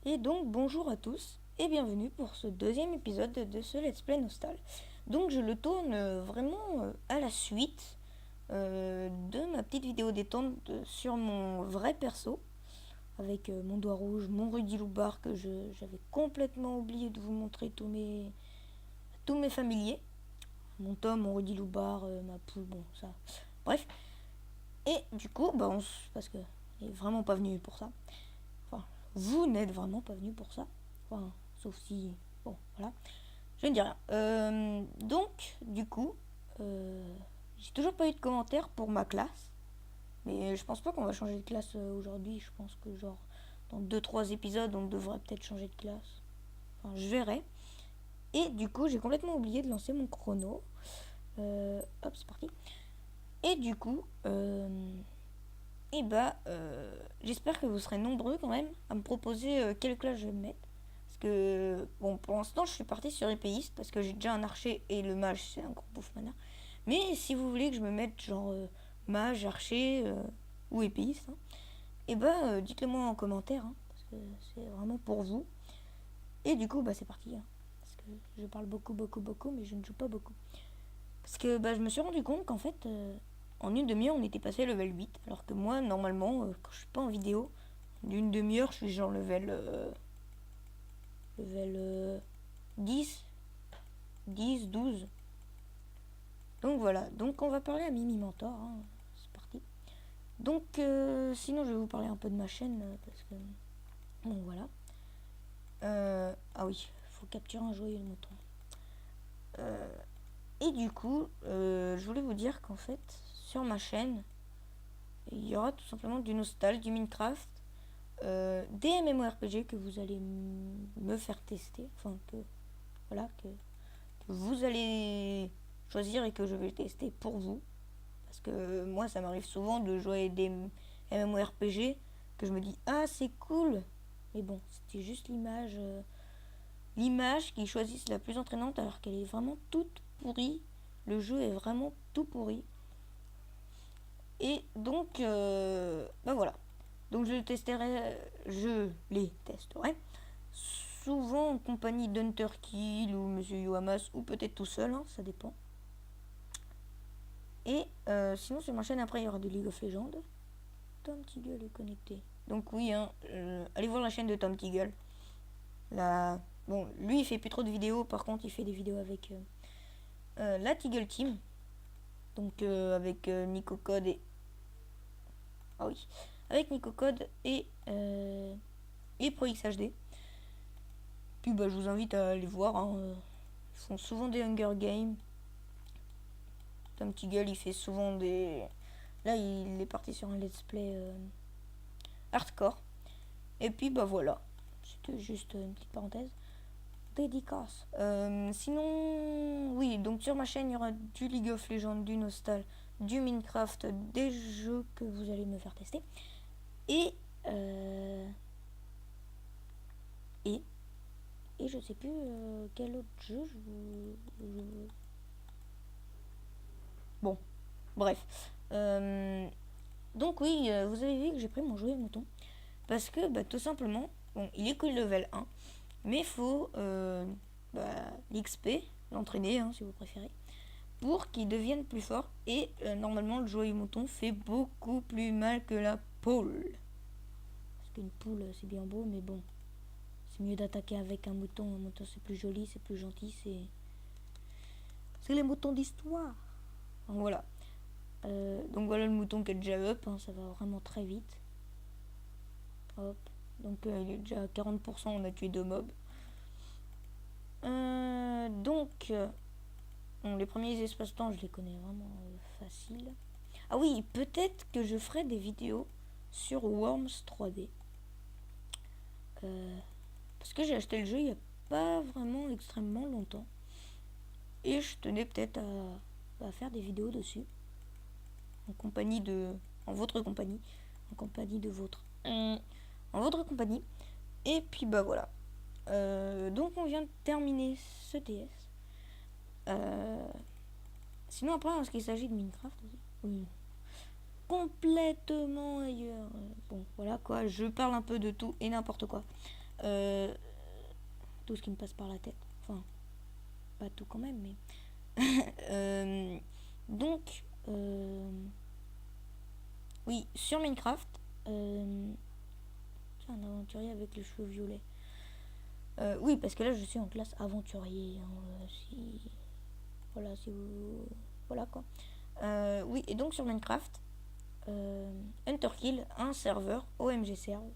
Et donc bonjour à tous et bienvenue pour ce deuxième épisode de ce Let's Play Nostal. Donc je le tourne vraiment à la suite de ma petite vidéo détente sur mon vrai perso avec mon doigt rouge, mon Rudy Loubar que j'avais complètement oublié de vous montrer tous mes familiers. Mon Tom, mon Rudy Loubar, ma poule, bon ça. Bref. Et du coup, parce que il est vraiment pas venu pour ça. Enfin, vous n'êtes vraiment pas venu pour ça. Enfin, sauf si... Bon, voilà. Je ne dis rien. Donc, du coup, j'ai toujours pas eu de commentaires pour ma classe. Mais je pense pas qu'on va changer de classe aujourd'hui. Je pense que genre, dans 2-3 épisodes, on devrait peut-être changer de classe. Enfin, je verrai. Et du coup, j'ai complètement oublié de lancer mon chrono. Hop, c'est parti. Et du coup, j'espère que vous serez nombreux quand même à me proposer quelle classe je vais mettre. Parce que, bon, pour l'instant, je suis partie sur épéiste parce que j'ai déjà un archer et le mage, c'est un gros bouffe mana. Mais si vous voulez que je me mette genre mage, archer ou épéiste, hein, dites-le moi en commentaire, hein, parce que c'est vraiment pour vous. Et du coup, c'est parti. Hein, parce que je parle beaucoup, beaucoup, beaucoup, mais je ne joue pas beaucoup. Parce que je me suis rendu compte qu'en fait, en une demi-heure, on était passé level 8. Alors que moi, normalement, quand je suis pas en vidéo, d'une demi-heure, je suis genre level 10, 10, 12. Donc voilà, donc on va parler à Mimi Mentor. Hein. C'est parti. Donc, sinon, je vais vous parler un peu de ma chaîne. Parce que, bon, voilà. Ah oui, il faut capturer un joyeux mouton. Et du coup, je voulais vous dire qu'en fait, sur ma chaîne, il y aura tout simplement du Nostal, du Minecraft, des MMORPG que vous allez me faire tester, enfin que vous allez choisir et que je vais tester pour vous. Parce que moi, ça m'arrive souvent de jouer des MMORPG que je me dis ah c'est cool, mais bon c'était juste l'image qu'ils choisissent la plus entraînante alors qu'elle est vraiment toute pourrie. Le jeu est vraiment tout pourri. Et donc voilà. Donc je les testerai souvent en compagnie d'Hunter Kill ou Monsieur Yohamas ou peut-être tout seul, hein, ça dépend. Et sinon sur ma chaîne après il y aura du League of Legends. Tom Tiggle est connecté. Donc oui, hein, allez voir la chaîne de Tom Tiggle. Bon, lui il fait plus trop de vidéos, par contre il fait des vidéos avec la Tiggle Team. Donc avec Nico Code et... Ah oui, avec Nico Code et ProXHD. Puis je vous invite à aller voir. Hein. Ils font souvent des Hunger Games. Tom Tiggle, il fait souvent des... Là, il est parti sur un let's play hardcore. Et puis, voilà. C'était juste une petite parenthèse. Dédicace. Sinon, oui, donc sur ma chaîne, il y aura du League of Legends, du Nostal, du Minecraft, des jeux que vous allez me faire tester. Et... Et je sais plus quel autre jeu Bon, bref. Donc oui, vous avez vu que j'ai pris mon jouet mouton. Parce que tout simplement, bon, il est que level 1. Mais il faut l'XP, l'entraîner si vous préférez, pour qu'il devienne plus fort. Et normalement, le joyeux mouton fait beaucoup plus mal que la poule. Parce qu'une poule, c'est bien beau, mais bon. C'est mieux d'attaquer avec un mouton. Un mouton, c'est plus joli, c'est plus gentil, c'est les moutons d'histoire. Voilà. Donc voilà le mouton qui est déjà up, hein, ça va vraiment très vite. Hop. Donc il est déjà à 40%, on a tué 2 mobs. Les premiers espaces-temps, je les connais vraiment facile. Ah oui, peut-être que je ferai des vidéos sur Worms 3D. Parce que j'ai acheté le jeu il n'y a pas vraiment extrêmement longtemps. Et je tenais peut-être à faire des vidéos dessus. En votre compagnie. En compagnie de votre... en votre compagnie. Et puis voilà. Donc on vient de terminer ce TS. Sinon après, en ce qu'il s'agit de Minecraft aussi. Oui. Complètement ailleurs. Bon, voilà quoi. Je parle un peu de tout et n'importe quoi. tout ce qui me passe par la tête. Enfin, pas tout quand même, mais... donc, oui, sur Minecraft, tiens, un aventurier avec les cheveux violets. Oui, parce que là, je suis en classe aventurier. Hein, voilà, si vous... Voilà, quoi. Oui, et donc sur Minecraft, Hunterkill, un serveur, OMG Serve.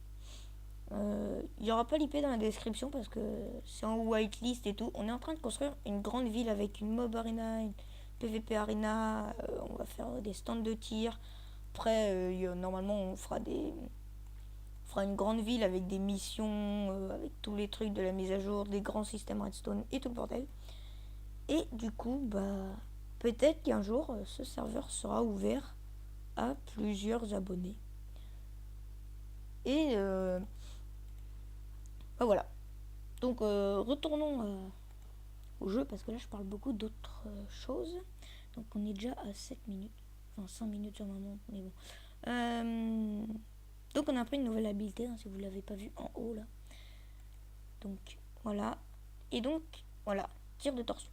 Il n'y aura pas l'IP dans la description parce que c'est en whitelist et tout. On est en train de construire une grande ville avec une mob arena, une PVP arena. On va faire des stands de tir. Après, normalement, on fera une grande ville avec des missions, avec tous les trucs de la mise à jour, des grands systèmes redstone et tout le bordel. Et du coup, bah, peut-être qu'un jour, ce serveur sera ouvert à plusieurs abonnés. Et bah voilà. Donc retournons au jeu parce que là je parle beaucoup d'autres choses. Donc on est déjà à 7 minutes. Enfin 5 minutes sur ma montre, mais bon. Donc on a pris une nouvelle habilité, hein, si vous ne l'avez pas vu en haut là. Donc voilà. Et donc voilà, tir de torsion.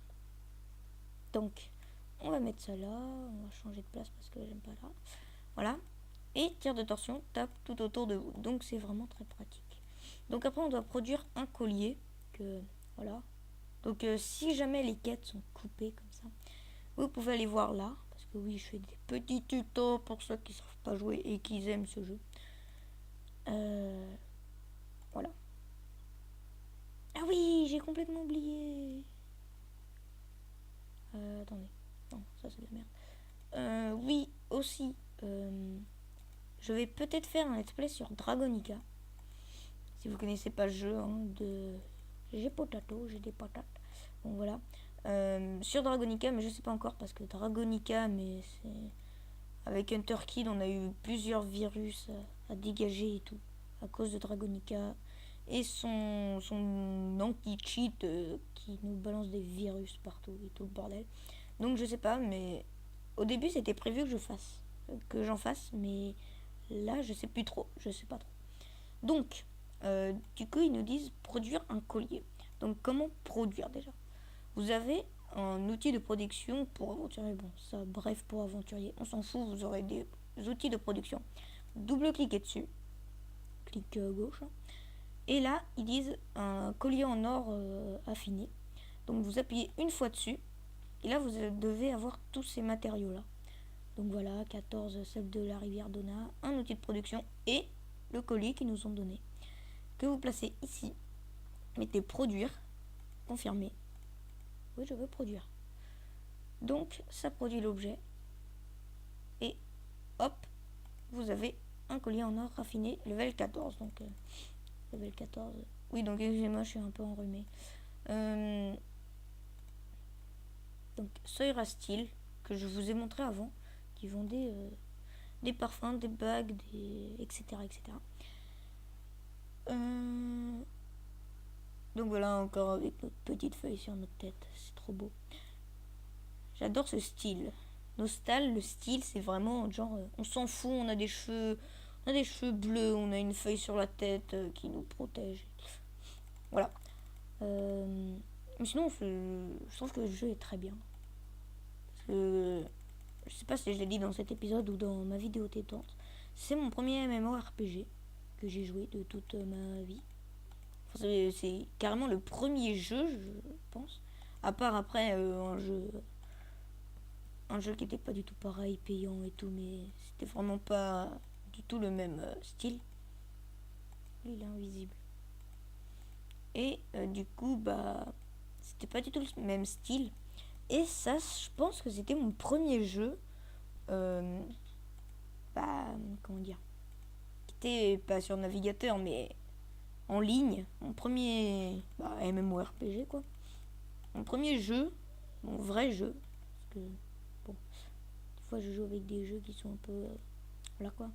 Donc on va mettre ça là. On va changer de place parce que j'aime pas là. Voilà. Et tir de torsion tape tout autour de vous. Donc c'est vraiment très pratique. Donc après on doit produire un collier. Que voilà. Donc si jamais les quêtes sont coupées comme ça, vous pouvez aller voir là. Parce que oui, je fais des petits tutos pour ceux qui ne savent pas jouer et qui aiment ce jeu. Voilà. Ah oui, j'ai complètement oublié. Attendez. Non, ça c'est de la merde. Oui, aussi. Je vais peut-être faire un let's play sur Dragonica. Si vous connaissez pas le jeu, hein, j'ai potato, j'ai des patates. Bon voilà. Sur Dragonica, mais je sais pas encore parce que Dragonica, mais c'est avec Hunterkill, on a eu plusieurs virus à dégager et tout à cause de Dragonica et son anti-cheat qui nous balance des virus partout et tout le bordel. Donc je sais pas, mais au début c'était prévu que j'en fasse, mais là je sais plus trop, je sais pas trop. Donc du coup ils nous disent produire un collier. Donc comment produire déjà? Vous avez un outil de production pour aventurier. Bon, ça, bref, pour aventurier, on s'en fout, vous aurez des outils de production. Double-cliquez dessus. Clic gauche. Et là, ils disent un collier en or affiné. Donc vous appuyez une fois dessus. Et là, vous devez avoir tous ces matériaux-là. Donc voilà, 14 sels de la rivière Donna, un outil de production et le collier qu'ils nous ont donné. Que vous placez ici. Mettez produire, confirmer. Oui, je veux produire. Donc, ça produit l'objet. Et hop, vous avez un collier en or raffiné, level 14. Donc, level 14. Oui, donc, excusez-moi, je suis un peu enrhumé. Donc, Soira Steel, que je vous ai montré avant, qui vendait des parfums, des bagues, etc. etc. Donc, voilà, encore avec notre petite feuille sur notre tête. C'est trop beau. J'adore ce style. Nostal, le style, c'est vraiment genre, on s'en fout, on a des cheveux bleus, on a une feuille sur la tête qui nous protège. Voilà. Mais sinon, je trouve que le jeu est très bien. Parce que, je sais pas si je l'ai dit dans cet épisode ou dans ma vidéo tétante, c'est mon premier MMORPG que j'ai joué de toute ma vie. Enfin, c'est carrément le premier jeu, je pense. À part après un jeu qui était pas du tout pareil, payant et tout, mais c'était vraiment pas du tout le même style. Lui, il est invisible. Et du coup, bah, c'était pas du tout le même style. Et ça, je pense que c'était mon premier jeu. Bah, comment dire, qui était pas sur navigateur, mais en ligne. Mon premier MMORPG, quoi. Mon premier jeu, mon vrai jeu. Parce que, bon, des fois je joue avec des jeux qui sont un peu... voilà, quoi.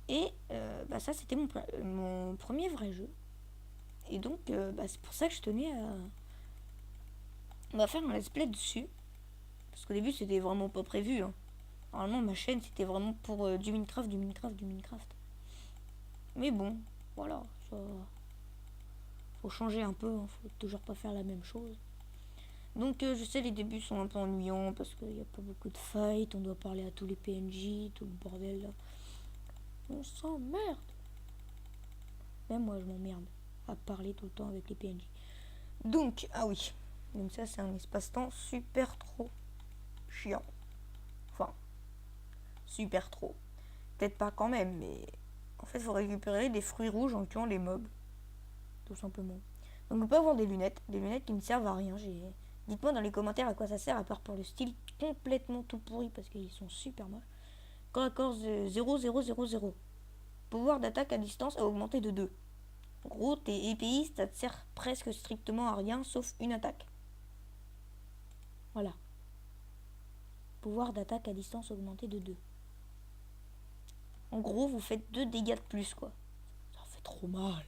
Et bah, ça, c'était mon premier vrai jeu. Et donc, c'est pour ça que je tenais à... On va faire un let's play dessus. Parce qu'au début, c'était vraiment pas prévu. Hein. Normalement, ma chaîne, c'était vraiment pour du Minecraft. Mais bon, voilà. faut changer un peu, hein, faut toujours pas faire la même chose. Donc je sais, les débuts sont un peu ennuyants parce qu'il n'y a pas beaucoup de fight, on doit parler à tous les PNJ, tout le bordel là. On s'emmerde. Même moi je m'emmerde à parler tout le temps avec les PNJ. Donc, ah oui, donc ça c'est un espace-temps super trop chiant. Enfin, super trop. Peut-être pas quand même, mais en fait il faut récupérer des fruits rouges en tuant les mobs. Tout simplement. Donc on peut avoir des lunettes qui ne servent à rien. Dites-moi dans les commentaires à quoi ça sert, à part pour le style complètement tout pourri parce qu'ils sont super moches. Corps à corps 0,000. Pouvoir d'attaque à distance a augmenté de 2. En gros, t'es épéiste, ça te sert presque strictement à rien sauf une attaque. Voilà. Pouvoir d'attaque à distance augmenté de 2. En gros, vous faites 2 dégâts de plus, quoi. Ça fait trop mal.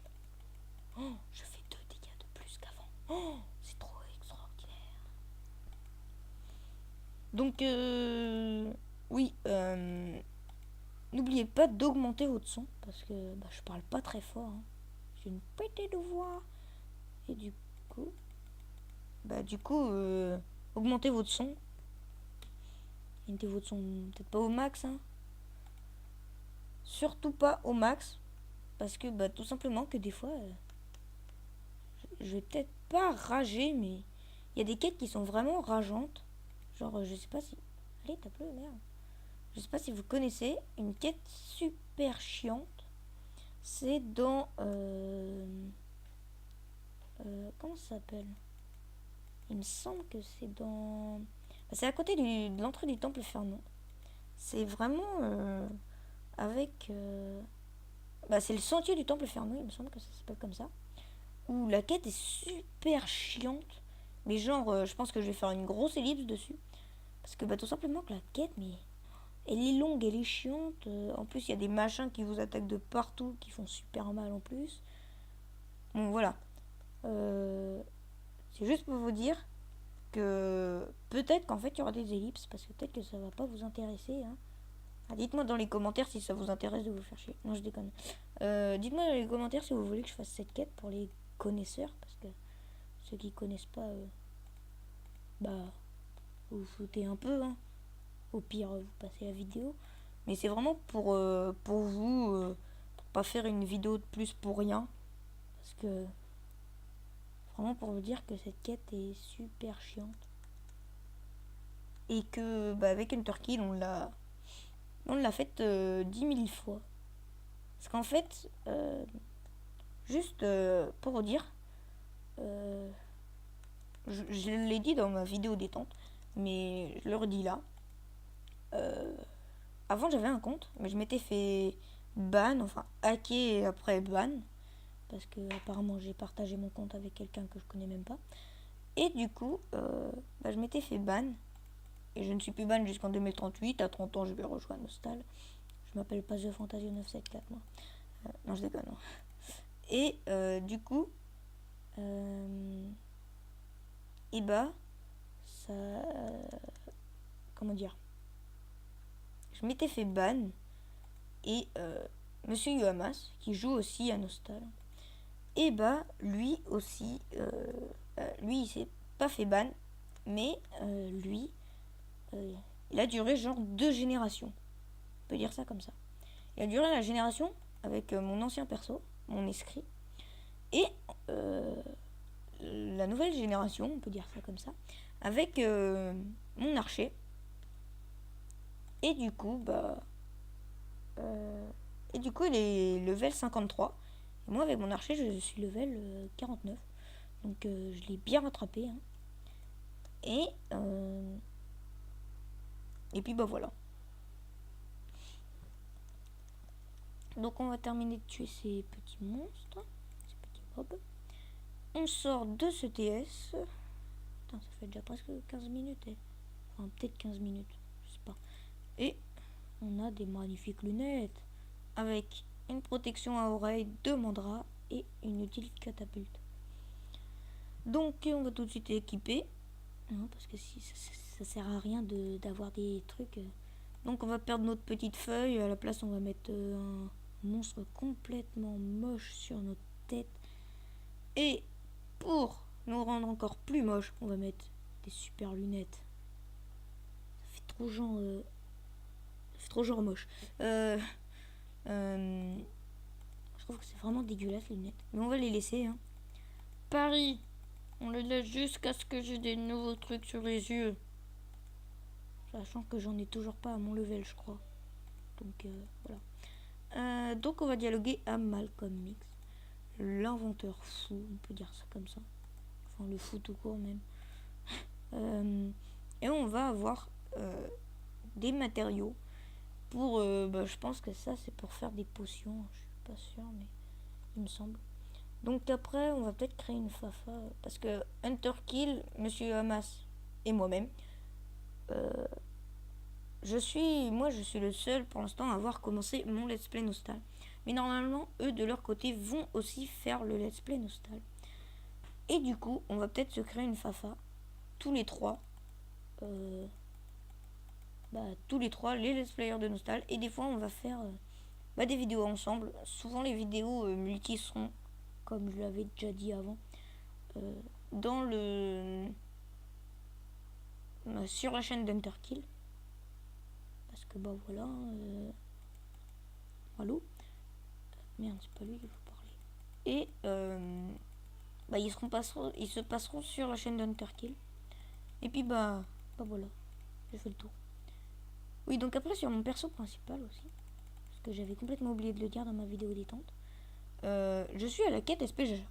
Oh, je fais 2 dégâts de plus qu'avant. Oh, c'est trop extraordinaire. Donc, oui, n'oubliez pas d'augmenter votre son parce que je parle pas très fort. Hein. J'ai une petite voix. Et du coup, augmentez votre son. Mettez votre son peut-être pas au max. Hein. Surtout pas au max. Parce que tout simplement que des fois, je vais peut-être pas rager, mais il y a des quêtes qui sont vraiment rageantes. Genre, je sais pas si... Allez, tape-le, merde. Je sais pas si vous connaissez une quête super chiante. C'est dans... comment ça s'appelle? Il me semble que c'est dans... C'est à côté de l'entrée du temple Fernon. C'est vraiment avec... c'est le sentier du temple Fernon, il me semble que ça s'appelle comme ça. Où la quête est super chiante. Mais genre, je pense que je vais faire une grosse ellipse dessus. Parce que tout simplement que la quête, mais... Elle est longue, elle est chiante. En plus, il y a des machins qui vous attaquent de partout, qui font super mal en plus. Bon, voilà. C'est juste pour vous dire que peut-être qu'en fait, il y aura des ellipses, parce que peut-être que ça va pas vous intéresser. Hein. Ah, dites-moi dans les commentaires si ça vous intéresse de vous faire chier. Non, je déconne. Dites-moi dans les commentaires si vous voulez que je fasse cette quête pour les connaisseurs, parce que ceux qui connaissent pas, vous vous foutez un peu, hein. Au pire, vous passez la vidéo. Mais c'est vraiment pour vous, pour pas faire une vidéo de plus pour rien. Parce que, vraiment pour vous dire que cette quête est super chiante. Et que, avec Hunterkill, on l'a faite 10 000 fois. Parce qu'en fait, juste pour vous dire, je l'ai dit dans ma vidéo détente, mais je le redis là. Avant j'avais un compte, mais je m'étais fait ban, enfin hacker et après ban. Parce que apparemment j'ai partagé mon compte avec quelqu'un que je connais même pas. Et du coup, je m'étais fait ban. Et je ne suis plus ban jusqu'en 2038. À 30 ans, je vais rejoindre Nostal. Je m'appelle pas The Fantasio 974, moi. Non, je déconne. Non. Et du coup, ça... comment dire, je m'étais fait ban. Et Monsieur Yuhamas, qui joue aussi à Nostal, et lui aussi, lui il s'est pas fait ban, mais lui, il a duré genre 2 générations. On peut dire ça comme ça. Il a duré la génération avec mon ancien perso, mon escrit, et la nouvelle génération, on peut dire ça comme ça, avec mon archer. Et du coup, il est level 53. Et moi, avec mon archer, je suis level 49. Donc, je l'ai bien rattrapé. Hein. Et puis, voilà. Donc, on va terminer de tuer ces petits monstres. Ces petits mobs. On sort de ce TS. Putain, ça fait déjà presque 15 minutes. Enfin, peut-être 15 minutes. Je sais pas. Et on a des magnifiques lunettes. Avec une protection à oreille, 2 mandras et une utile catapulte. Donc on va tout de suite équiper. Non, parce que si ça sert à rien d'avoir des trucs. Donc on va perdre notre petite feuille. À la place, on va mettre un monstre complètement moche sur notre tête. Et pour nous rendre encore plus moche, on va mettre des super lunettes. Ça fait trop genre moche. Je trouve que c'est vraiment dégueulasse les lunettes. Mais on va les laisser. Hein. Paris, on les laisse jusqu'à ce que j'ai des nouveaux trucs sur les yeux. Sachant que j'en ai toujours pas à mon level, je crois. Donc voilà. Donc on va dialoguer à Malcolm X, l'inventeur fou, on peut dire ça comme ça. Enfin le fou tout court même. Et on va avoir des matériaux pour... je pense que ça c'est pour faire des potions. Je suis pas sûre mais il me semble. Donc après on va peut-être créer une fafa. Parce que Hunter Kill, Monsieur Hamas et moi-même... je suis le seul pour l'instant à avoir commencé mon let's play Nostal. Mais normalement, eux de leur côté vont aussi faire le let's play Nostal. Et du coup, on va peut-être se créer une fafa, tous les trois. Tous les trois, les let's players de Nostal. Et des fois, on va faire des vidéos ensemble. Souvent, les vidéos multi seront, comme je l'avais déjà dit avant, dans le... sur la chaîne d'Hunterkill. Parce que voilà... Allô? Merde, c'est pas lui qu'il faut parler. Et ils se passeront sur la chaîne d'Hunterkill. Et puis voilà, j'ai fait le tour. Oui, donc après sur mon perso principal aussi, parce que j'avais complètement oublié de le dire dans ma vidéo détente, je suis à la quête SPGG.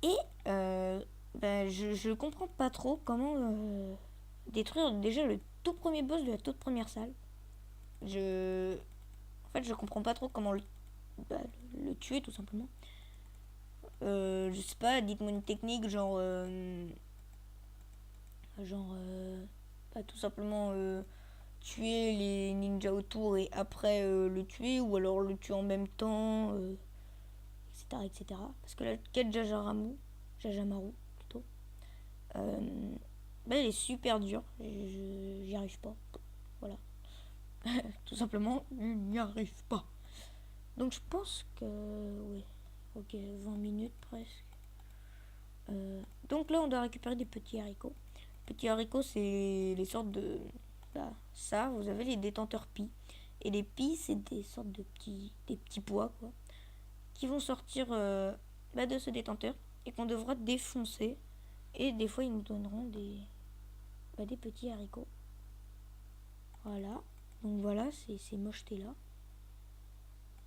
Et je comprends pas trop comment détruire déjà le tout premier boss de la toute première salle. En fait, je comprends pas trop comment le tuer tout simplement. Je sais pas, dites-moi une technique genre tout simplement tuer les ninjas autour et après le tuer, ou alors le tuer en même temps, etc. Parce que la quête Jajamaru plutôt, elle est super dure, j'y arrive pas, voilà. Tout simplement, je n'y arrive pas. Donc je pense que oui, ok, 20 minutes presque. Donc là on doit récupérer des petits haricots. Petits haricots, c'est les sortes de... ça, vous avez les détenteurs pis. Et les pis, c'est des sortes de des petits pois, quoi, qui vont sortir de ce détenteur et qu'on devra défoncer. Et des fois, ils nous donneront des petits haricots. Voilà. Donc voilà, ces mochetés-là.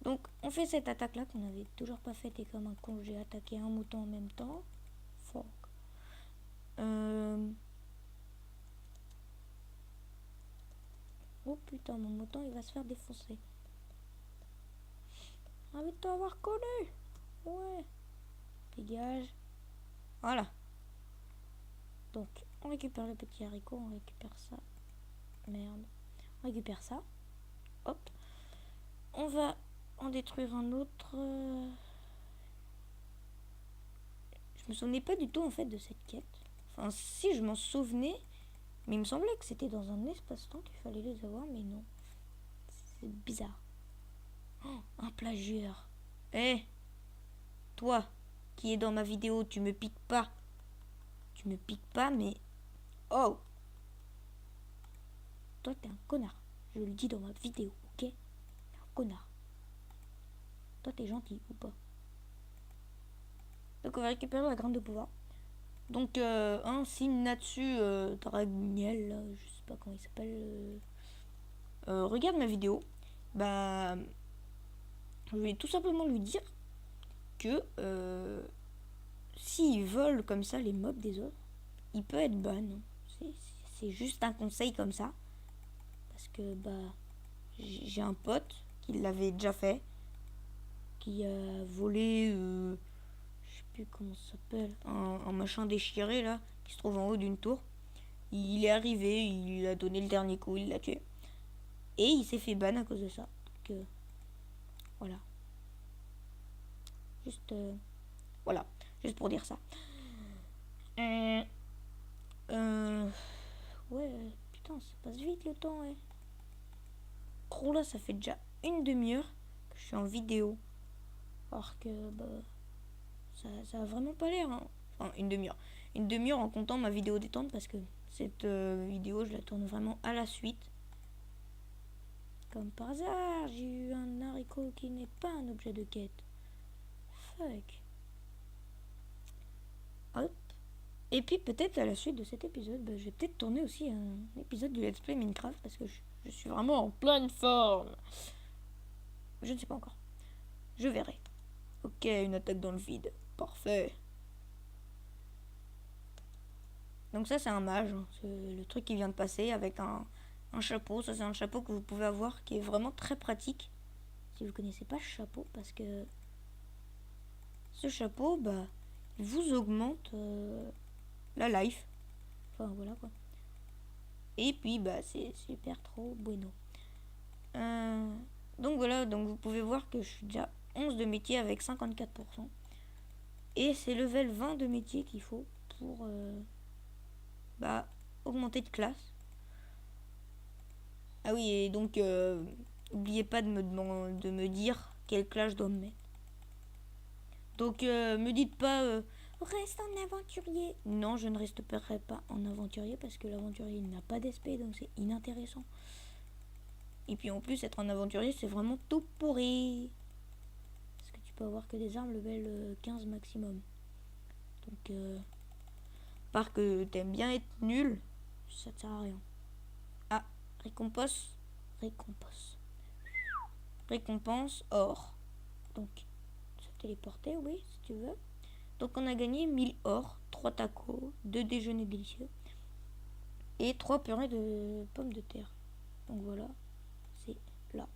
Donc, on fait cette attaque-là qu'on n'avait toujours pas faite. Et comme un con, j'ai attaqué un mouton en même temps. Fuck. Oh putain, mon mouton il va se faire défoncer. Arrête de avoir collé. Ouais. Dégage. Voilà. Donc, on récupère le petit haricot, on récupère ça. Merde. On récupère ça. Hop. On va en détruire un autre. Je me souvenais pas du tout en fait de cette quête. Enfin, si je m'en souvenais, mais il me semblait que c'était dans un espace-temps qu'il fallait les avoir, mais non. C'est bizarre. Oh, un plagieur. Toi, qui est dans ma vidéo, tu me piques pas. Tu me piques pas, mais... Oh! Toi, t'es un connard. Je le dis dans ma vidéo, ok? T'es un connard. Toi, t'es gentil ou pas? Donc, on va récupérer la graine de pouvoir. Donc, un Sinatsu Dragniel, là, je sais pas comment il s'appelle. Regarde ma vidéo. Je vais tout simplement lui dire que s'il vole comme ça les mobs des autres, il peut être ban. C'est juste un conseil comme ça. Parce que j'ai un pote qui l'avait déjà fait, qui a volé, je sais plus comment ça s'appelle, un machin déchiré là, qui se trouve en haut d'une tour. Il est arrivé, il a donné le dernier coup, il l'a tué. Et il s'est fait ban à cause de ça. Donc voilà. Voilà, juste pour dire ça. Ouais, putain, ça passe vite le temps, ouais. Oh là, ça fait déjà une demi-heure que je suis en vidéo. Alors que, ça a vraiment pas l'air. Hein. Enfin, une demi-heure. Une demi-heure en comptant ma vidéo détente parce que cette vidéo, je la tourne vraiment à la suite. Comme par hasard, j'ai eu un haricot qui n'est pas un objet de quête. Fuck. Hop. Et puis peut-être à la suite de cet épisode, je vais peut-être tourner aussi un épisode du Let's Play Minecraft parce que je suis vraiment en pleine forme. Je ne sais pas encore. Je verrai. Ok, une attaque dans le vide. Parfait. Donc ça c'est un mage. Hein. C'est le truc qui vient de passer avec un chapeau. Ça c'est un chapeau que vous pouvez avoir qui est vraiment très pratique. Si vous connaissez pas ce chapeau parce que ce chapeau, il vous augmente la life. Enfin voilà quoi. Et puis c'est super trop bueno. Donc voilà, donc vous pouvez voir que je suis déjà 11 de métier avec 54%. Et c'est level 20 de métier qu'il faut pour augmenter de classe. Ah oui, et donc n'oubliez pas de me dire quelle classe je dois me mettre. Donc me dites pas reste en aventurier. Non, je ne resterai pas en aventurier parce que l'aventurier n'a pas d'esprit, donc c'est inintéressant. Et puis en plus, être un aventurier, c'est vraiment tout pourri. Parce que tu peux avoir que des armes level 15 maximum. Donc, part que t'aimes bien être nul, ça te sert à rien. Ah, récompense. Récompense or. Donc, se téléporter, oui, si tu veux. Donc, on a gagné 1000 or, 3 tacos, 2 déjeuners délicieux et 3 purées de pommes de terre. Donc, voilà. C'est là.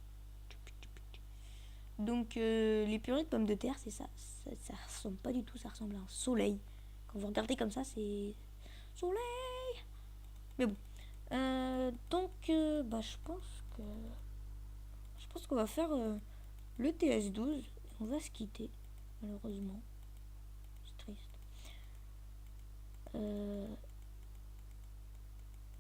Donc les purées de pommes de terre, c'est ça. Ça ressemble pas du tout, ça ressemble à un soleil. Quand vous regardez comme ça, c'est soleil. Mais bon. Donc je pense qu'on va faire le TS12. On va se quitter, malheureusement. C'est triste.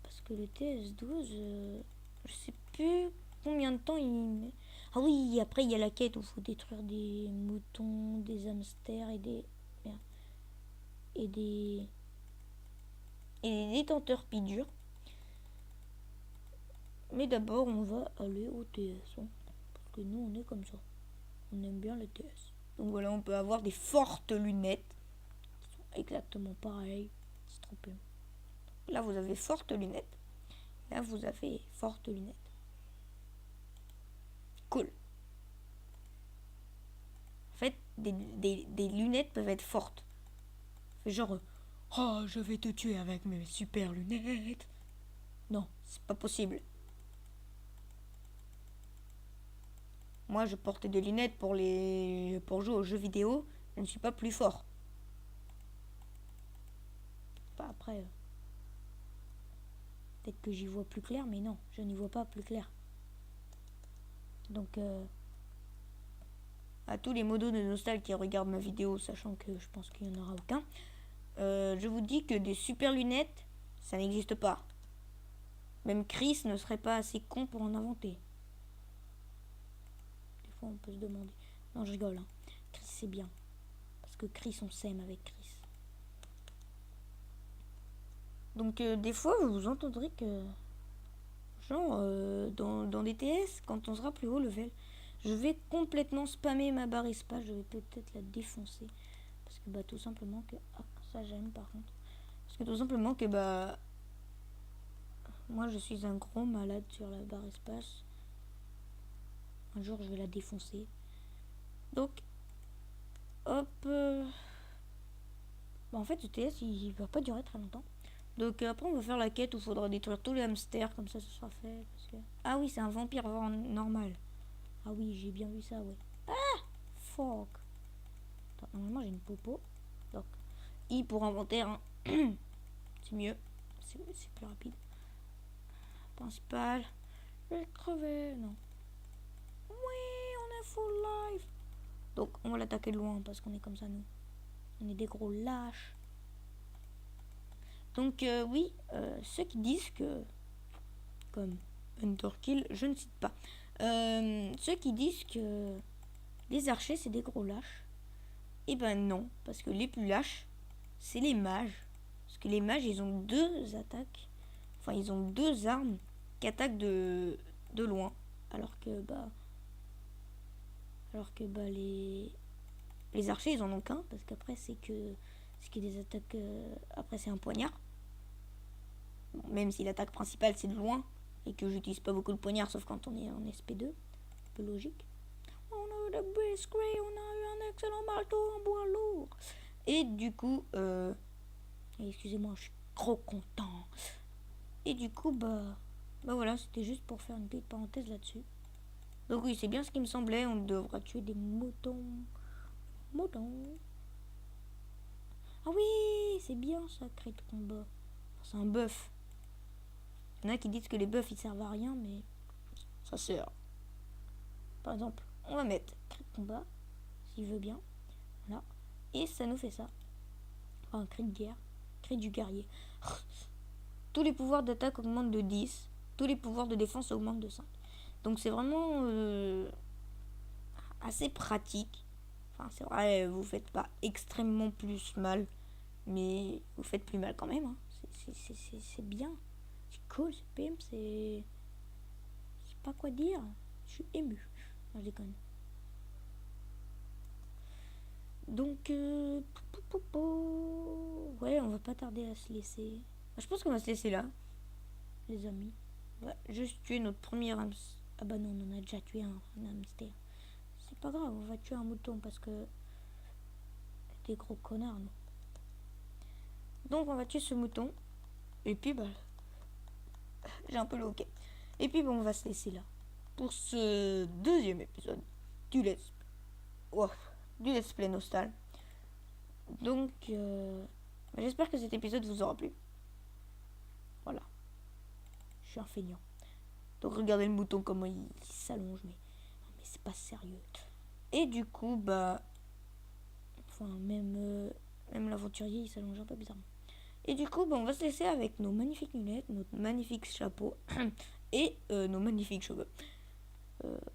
Parce que le TS12, je sais plus combien de temps il... Ah oui, après il y a la quête où il faut détruire des moutons, des hamsters et des... Merde. Et des détenteurs pidures. Mais d'abord on va aller au TS. Hein, parce que nous on est comme ça. On aime bien le TS. Donc voilà, on peut avoir des fortes lunettes. Qui sont exactement pareilles. C'est trop bien. Là vous avez fortes lunettes. Là vous avez fortes lunettes. Cool. En fait, des lunettes peuvent être fortes. Genre, oh, je vais te tuer avec mes super lunettes. Non, c'est pas possible. Moi, je portais des lunettes pour jouer aux jeux vidéo. Je ne suis pas plus fort. Après, peut-être que j'y vois plus clair, mais non, je n'y vois pas plus clair. Donc, à tous les modos de nostal qui regardent ma vidéo, sachant que je pense qu'il n'y en aura aucun, je vous dis que des super lunettes, ça n'existe pas. Même Chris ne serait pas assez con pour en inventer. Des fois, on peut se demander. Non, je rigole. Hein. Chris, c'est bien. Parce que Chris, on s'aime avec Chris. Donc, des fois, vous entendrez que... Genre, dans des TS, quand on sera plus haut level, je vais complètement spammer ma barre espace. Je vais peut-être la défoncer. Parce que, tout simplement que... Ah, ça, j'aime, par contre. Parce que, tout simplement que, moi, je suis un gros malade sur la barre espace. Un jour, je vais la défoncer. Donc, hop. En fait, ce TS, il va pas durer très longtemps. Donc, après, on va faire la quête où il faudra détruire tous les hamsters. Comme ça, ce sera fait. Parce que... Ah oui, c'est un vampire normal. Ah oui, j'ai bien vu ça, ouais. Ah, fuck. Attends, normalement, j'ai une popo. Donc, I pour inventaire. Hein. C'est mieux. C'est plus rapide. Principal. Je vais crever. Non. Oui, on est full life. Donc, on va l'attaquer de loin parce qu'on est comme ça, nous. On est des gros lâches. Donc, oui, ceux qui disent que... Comme Underkill, je ne cite pas. Ceux qui disent que les archers, c'est des gros lâches. Eh ben non, parce que les plus lâches, c'est les mages. Parce que les mages, ils ont deux attaques. Enfin, ils ont deux armes qui attaquent de loin. Alors que, les archers, ils en ont qu'un. Parce qu'après, c'est que des attaques... après, c'est un poignard. Bon, même si l'attaque principale, c'est de loin. Et que j'utilise pas beaucoup le poignard, sauf quand on est en SP2. Un peu logique. On a eu de Biscuit, on a eu un excellent marteau en bois lourd. Et du coup, excusez-moi, je suis trop content. Et du coup, voilà, c'était juste pour faire une petite parenthèse là-dessus. Donc oui, c'est bien ce qui me semblait, on devra tuer des moutons. Moutons. Ah oui, c'est bien ça, cri de combat. C'est un bœuf. Il y en a qui disent que les bœufs ils servent à rien, mais ça sert. Par exemple, on va mettre cri de combat, s'il veut bien. Voilà. Et ça nous fait ça. Enfin, cri de guerre. Cri du guerrier. Tous les pouvoirs d'attaque augmentent de 10. Tous les pouvoirs de défense augmentent de 5. Donc c'est vraiment assez pratique. Enfin, c'est vrai, vous faites pas extrêmement plus mal. Mais vous faites plus mal quand même. Hein. C'est bien. C'est cool, c'est pimp, c'est... Je sais pas quoi dire. Je suis ému. Non, je déconne. Donc, ouais, on va pas tarder à se laisser. Je pense qu'on va se laisser là, les amis. On va juste tuer notre premier hamster. Ah bah non, on en a déjà tué un hamster. C'est pas grave, on va tuer un mouton parce que... Des gros connards, non. Donc on va tuer ce mouton. Et puis, j'ai un peu le hoquet. Et puis, on va se laisser là. Pour ce deuxième épisode du Let's Play Nostal. Donc, j'espère que cet épisode vous aura plu. Voilà. Je suis un feignant. Donc, regardez le mouton, comment il s'allonge. Mais c'est pas sérieux. Et du coup, enfin, même l'aventurier, il s'allonge un peu bizarrement. Et du coup, on va se laisser avec nos magnifiques lunettes, notre magnifique chapeau et nos magnifiques cheveux.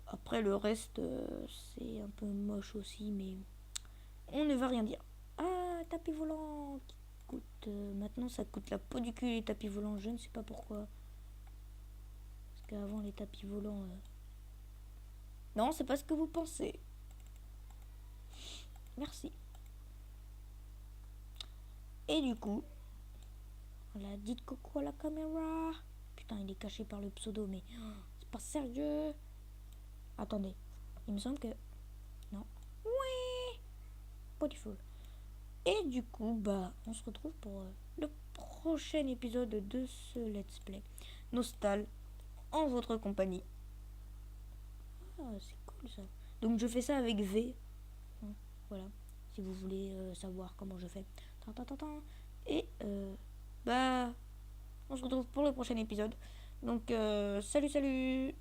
Après, le reste, c'est un peu moche aussi, mais on ne va rien dire. Ah, tapis volant qui coûte... maintenant, ça coûte la peau du cul, les tapis volants. Je ne sais pas pourquoi. Parce qu'avant, les tapis volants... Non, c'est pas ce que vous pensez. Merci. Et du coup... Voilà, dites coucou à la caméra. Putain, il est caché par le pseudo, mais... c'est pas sérieux. Attendez. Il me semble que... Non. Oui. Beautiful. Et du coup, on se retrouve pour le prochain épisode de ce Let's Play Nostal en votre compagnie. Ah, c'est cool ça. Donc je fais ça avec V. Voilà. Si vous voulez savoir comment je fais. Et on se retrouve pour le prochain épisode. Donc salut.